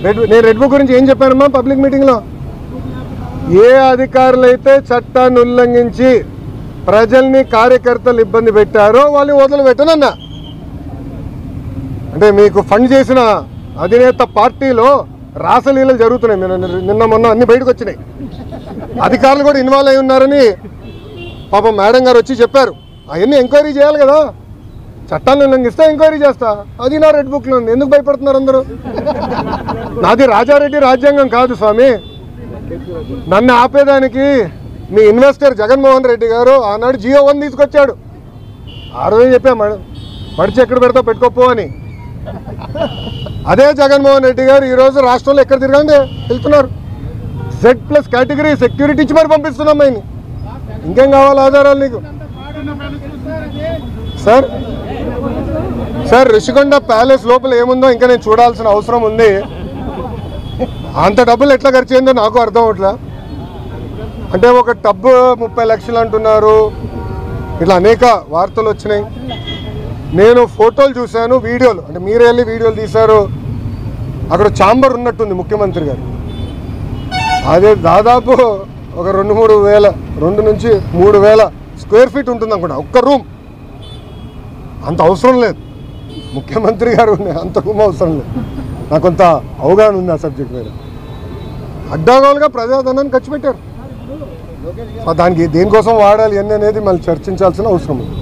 నేను red book గురించి ఏం చెప్పానమ్మా పబ్లిక్ మీటింగ్లో? ఏ అధికారులు అయితే చట్టాన్ని ఉల్లంఘించి ప్రజల్ని కార్యకర్తలు ఇబ్బంది పెట్టారో వాళ్ళని వదిలిపెట్టనన్నా. అంటే మీకు ఫండ్ చేసిన అధినేత పార్టీలో రాసలీలలు జరుగుతున్నాయి. నిన్న మొన్న అన్ని బయటకు వచ్చినాయి. అధికారులు కూడా ఇన్వాల్వ్ అయి ఉన్నారని పాపం మేడం గారు వచ్చి చెప్పారు. అవన్నీ ఎంక్వైరీ చేయాలి కదా. చట్టాలను ఉల్లంఘిస్తే ఎంక్వైరీ చేస్తా. అది నా రెడ్ బుక్లో ఉంది. ఎందుకు భయపడుతున్నారు అందరూ? నాది రాజారెడ్డి రాజ్యాంగం కాదు స్వామి. నన్ను ఆపేదానికి మీ ఇన్వెస్టర్ జగన్మోహన్ రెడ్డి గారు ఆనాడు జియో 1 తీసుకొచ్చాడు. ఆ రోజు చెప్పా మడిచి ఎక్కడ పెడతావు పెట్టుకోపో అని. అదే జగన్మోహన్ రెడ్డి గారు ఈరోజు రాష్ట్రంలో ఎక్కడ తిరగండి వెళ్తున్నారు. Z+ కేటగిరీ సెక్యూరిటీ ఇచ్చి మరి పంపిస్తున్నాం ఆయన్ని. ఇంకేం కావాలి ఆధారాలు నీకు? సార్ రిషికొండ ప్యాలెస్ లోపల ఏముందో ఇంకా నేను చూడాల్సిన అవసరం ఉంది. అంత డబ్బులు ఎట్లా ఖర్చు అయిందో నాకు అర్థం అవట్లా. అంటే ఒక టబ్బు 30 లక్షలు అంటున్నారు. ఇట్లా అనేక వార్తలు వచ్చినాయి. నేను ఫోటోలు చూశాను, వీడియోలు, అంటే మీరే వెళ్ళి వీడియోలు తీశారు. అక్కడ ఛాంబర్ ఉన్నట్టుంది ముఖ్యమంత్రి గారు. అదే దాదాపు ఒక 2 నుంచి 3,000 స్క్వేర్ ఫీట్ ఉంటుంది అనుకుంటా ఒక్క రూమ్. అంత అవసరం లేదు ముఖ్యమంత్రి గారు, అంత రూమ్ అవసరం లేదు. నాకు కొంత అవగాహన ఉంది ఆ సబ్జెక్ట్ మీద. అడ్డాగోలుగా ప్రజాధనాన్ని ఖర్చు పెట్టారు. దానికి దేనికోసం వాడాలి అనేది మళ్ళీ చర్చించాల్సిన అవసరం ఉంది.